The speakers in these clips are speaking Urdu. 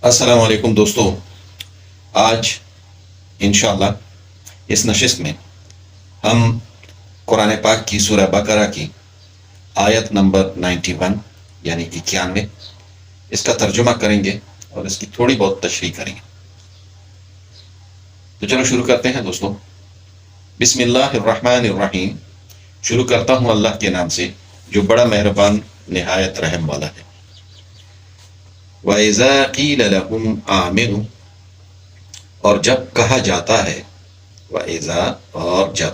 السلام علیکم دوستو، آج انشاءاللہ اس نشست میں ہم قرآن پاک کی سورہ بقرہ کی آیت نمبر 91 یعنی 91 اس کا ترجمہ کریں گے اور اس کی تھوڑی بہت تشریح کریں گے۔ تو چلو شروع کرتے ہیں دوستو۔ بسم اللہ الرحمن الرحیم، شروع کرتا ہوں اللہ کے نام سے جو بڑا مہربان نہایت رحم والا ہے۔ وَإِذَا قِيلَ لَهُمْ آمِنُوا، اور جب کہا جاتا ہے، وَإِذَا اور جب،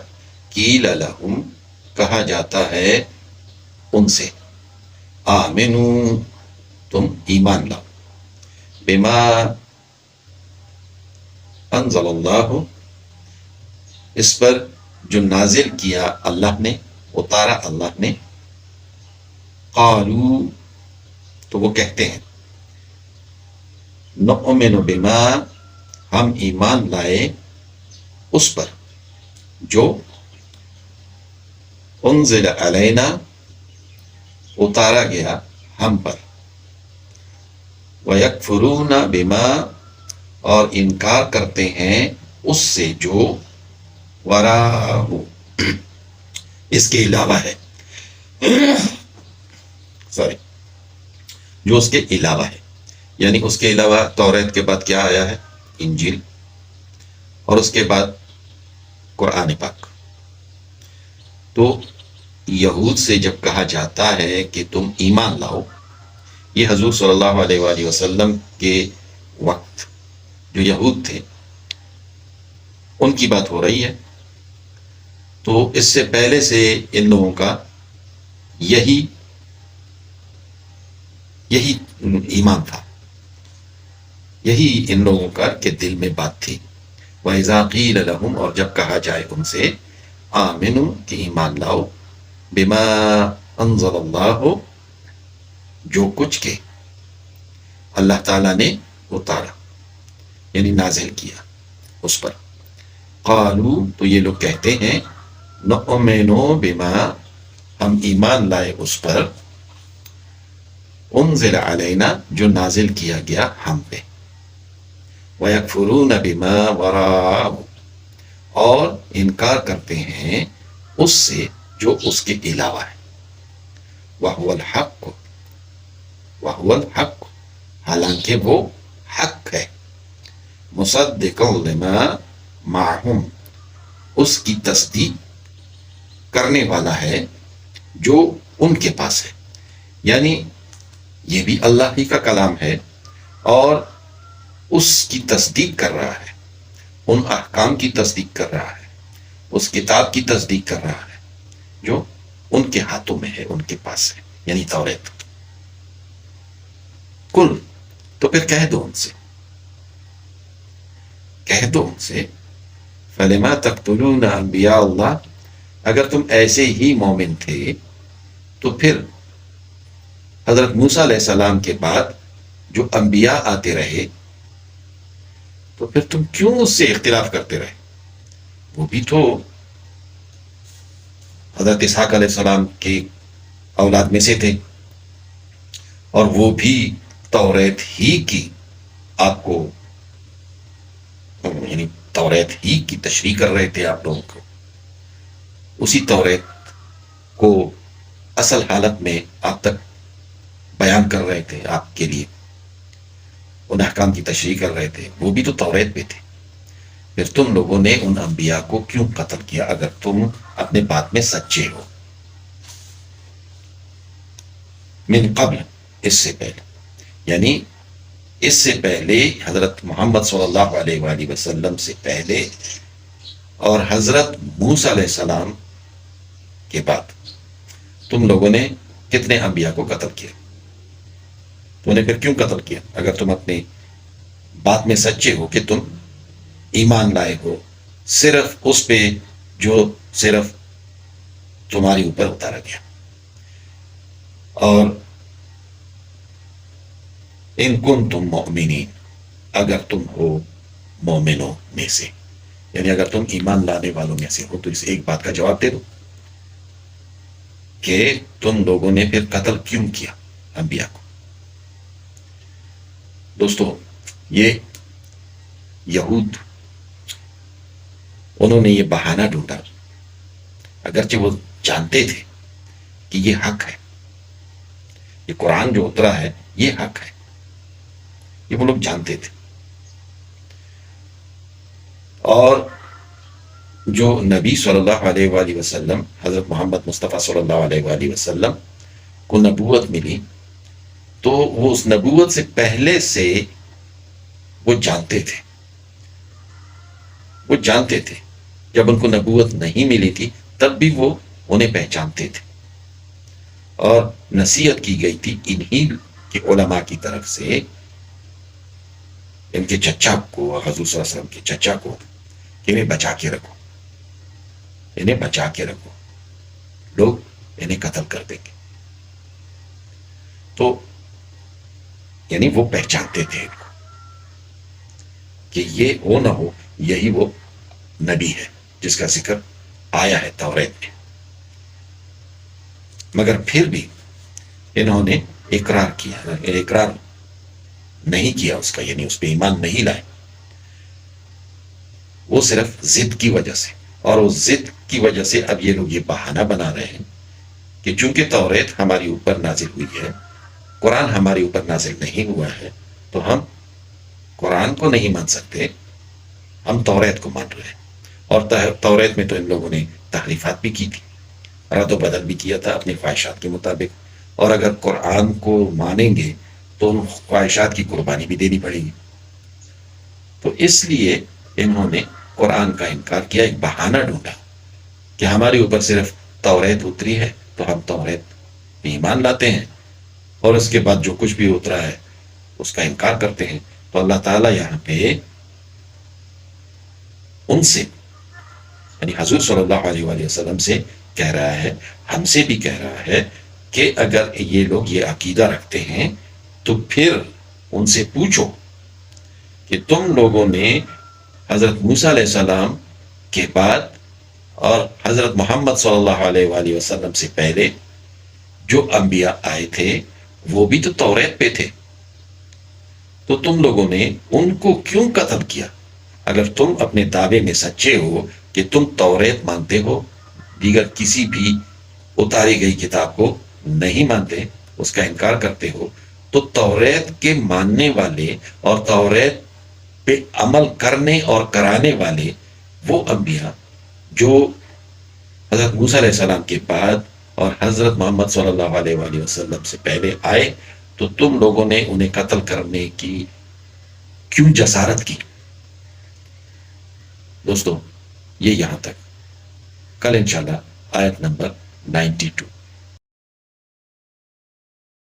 قِيلَ لَهُمْ کہا جاتا ہے ان سے، آمنوا تم ایمان لاؤ، بما انزل اللہ اس پر جو نازل کیا اللہ نے، اتارا اللہ نے، قالوا تو وہ کہتے ہیں، نؤمن بما ہم ایمان لائے اس پر جو انزل علینا اتارا گیا ہم پر، ویکفرون بما اور انکار کرتے ہیں اس سے جو وراءہ اس کے علاوہ ہے، سوری جو اس کے علاوہ ہے، یعنی اس کے علاوہ توریت کے بعد کیا آیا ہے؟ انجیل، اور اس کے بعد قرآن پاک۔ تو یہود سے جب کہا جاتا ہے کہ تم ایمان لاؤ، یہ حضور صلی اللہ علیہ وآلہ وسلم کے وقت جو یہود تھے ان کی بات ہو رہی ہے۔ تو اس سے پہلے سے ان لوگوں کا یہی ایمان تھا، یہی ان لوگوں کا کہ دل میں بات تھی۔ وَإِذَا قِيلَ لَهُمْ اور جب کہا جائے ان سے، آمنوا کہ ایمان لاؤ، بما انزل اللہ جو کچھ کہ اللہ تعالیٰ نے اتارا یعنی نازل کیا اس پر، قالوا تو یہ لوگ کہتے ہیں، نؤمن بما ہم ایمان لائے اس پر، انزل علینا جو نازل کیا گیا ہم پہ، وَيَكْفُرُونَ بِمَا وَرَاءَهُ اور انکار کرتے ہیں اس سے جو اس کے علاوہ ہے، وَهُوَ الْحَقُّ وَهُوَ الْحَقُّ حالانکہ وہ حق ہے، مُصَدِّقًا لِمَا مَعَهُمْ اس کی تصدیق کرنے والا ہے جو ان کے پاس ہے، یعنی یہ بھی اللہ ہی کا کلام ہے اور اس کی تصدیق کر رہا ہے، ان احکام کی تصدیق کر رہا ہے، اس کتاب کی تصدیق کر رہا ہے جو ان کے ہاتھوں میں ہے، ان کے پاس ہے، یعنی توریت۔ کل تو پھر کہہ دو ان سے، کہہ دو ان سے، فَلِمَا تَقْتُلُونَ أَنْبِيَاءَ اللَّهِ اگر تم ایسے ہی مومن تھے تو پھر حضرت موسیٰ علیہ السلام کے بعد جو انبیاء آتے رہے تو پھر تم کیوں اس سے اختلاف کرتے رہے؟ وہ بھی تو حضرت اسحاق علیہ السلام کی اولاد میں سے تھے اور وہ بھی توریت ہی کی آپ کو یعنی توریت ہی کی تشریح کر رہے تھے آپ لوگوں کو، اسی توریت کو اصل حالت میں آپ تک بیان کر رہے تھے، آپ کے لیے ان احکام کی تشریح کر رہے تھے، وہ بھی تو توریت پہ تھے۔ پھر تم لوگوں نے ان انبیاء کو کیوں قتل کیا اگر تم اپنے بات میں سچے ہو؟ من قبل اس سے پہلے، یعنی اس سے پہلے حضرت محمد صلی اللہ علیہ وآلہ وسلم سے پہلے اور حضرت موسیٰ علیہ السلام کے بعد تم لوگوں نے کتنے انبیاء کو قتل کیا؟ تو نے پھر کیوں قتل کیا اگر تم اپنی بات میں سچے ہو کہ تم ایمان لائے ہو صرف اس پہ جو صرف تمہاری اوپر اتارا گیا؟ اور ان کنتم مؤمنین اگر تم ہو مومنوں میں سے، یعنی اگر تم ایمان لانے والوں میں سے ہو تو اس ایک بات کا جواب دے دو کہ تم لوگوں نے پھر قتل کیوں کیا انبیاء کو؟ دوستو یہ یہود، انہوں نے یہ بہانہ ڈھونڈا، اگرچہ وہ جانتے تھے کہ یہ حق ہے، یہ قرآن جو اترا ہے یہ حق ہے، یہ وہ لوگ جانتے تھے. اور جو نبی صلی اللہ علیہ وآلہ وسلم، حضرت محمد مصطفیٰ صلی اللہ علیہ وآلہ وسلم کو نبوت ملی، تو وہ اس نبوت سے پہلے سے وہ جانتے تھے، وہ جانتے تھے. جب ان کو نبوت نہیں ملی تھی تب بھی وہ انہیں پہچانتے تھے، اور نصیحت کی گئی تھی انہی کے علماء کی طرف سے ان کے چچا کو، حضور صلی اللہ علیہ وسلم کے چچا کو، کہ انہیں بچا کے رکھو، انہیں بچا کے رکھو، لوگ انہیں قتل کر دیں گے. تو یعنی وہ پہچانتے تھے ان کو کہ یہ وہ نہ ہو یہی وہ نبی ہے جس کا ذکر آیا ہے توریت میں. مگر پھر بھی انہوں نے اقرار نہیں کیا اس کا، یعنی اس پہ ایمان نہیں لائے، وہ صرف ضد کی وجہ سے. اور اس ضد کی وجہ سے اب یہ لوگ یہ بہانہ بنا رہے ہیں کہ چونکہ توریت ہماری اوپر نازل ہوئی ہے، قرآن ہمارے اوپر نازل نہیں ہوا ہے، تو ہم قرآن کو نہیں مان سکتے، ہم توریت کو مان رہے ہیں. اور توریت میں تو ان لوگوں نے تحریفات بھی کی تھی، رد و بدل بھی کیا تھا اپنی خواہشات کے مطابق. اور اگر قرآن کو مانیں گے تو ان خواہشات کی قربانی بھی دینی پڑے گی. تو اس لیے انہوں نے قرآن کا انکار کیا، ایک بہانہ ڈھونڈا کہ ہمارے اوپر صرف توریت اتری ہے تو ہم توریت پہ ایمان لاتے ہیں، اور اس کے بعد جو کچھ بھی اترا ہے اس کا انکار کرتے ہیں. تو اللہ تعالیٰ یہاں پہ ان سے، یعنی حضور صلی اللہ علیہ وآلہ وسلم سے کہہ رہا ہے، ہم سے بھی کہہ رہا ہے کہ اگر یہ لوگ یہ عقیدہ رکھتے ہیں تو پھر ان سے پوچھو کہ تم لوگوں نے حضرت موسیٰ علیہ السلام کے بعد اور حضرت محمد صلی اللہ علیہ وآلہ وسلم سے پہلے جو انبیاء آئے تھے وہ بھی تو توریت پہ تھے، تو تم لوگوں نے ان کو کیوں قتل کیا؟ اگر تم اپنے دعوے میں سچے ہو کہ تم توریت مانتے ہو، دیگر کسی بھی اتاری گئی کتاب کو نہیں مانتے، اس کا انکار کرتے ہو، تو توریت کے ماننے والے اور توریت پہ عمل کرنے اور کرانے والے وہ انبیاء جو حضرت موسیٰ علیہ السلام کے بعد اور حضرت محمد صلی اللہ علیہ وآلہ وسلم سے پہلے آئے، تو تم لوگوں نے انہیں قتل کرنے کی کیوں جسارت کی؟ دوستو یہ یہاں تک. کل انشاءاللہ آیت نمبر 92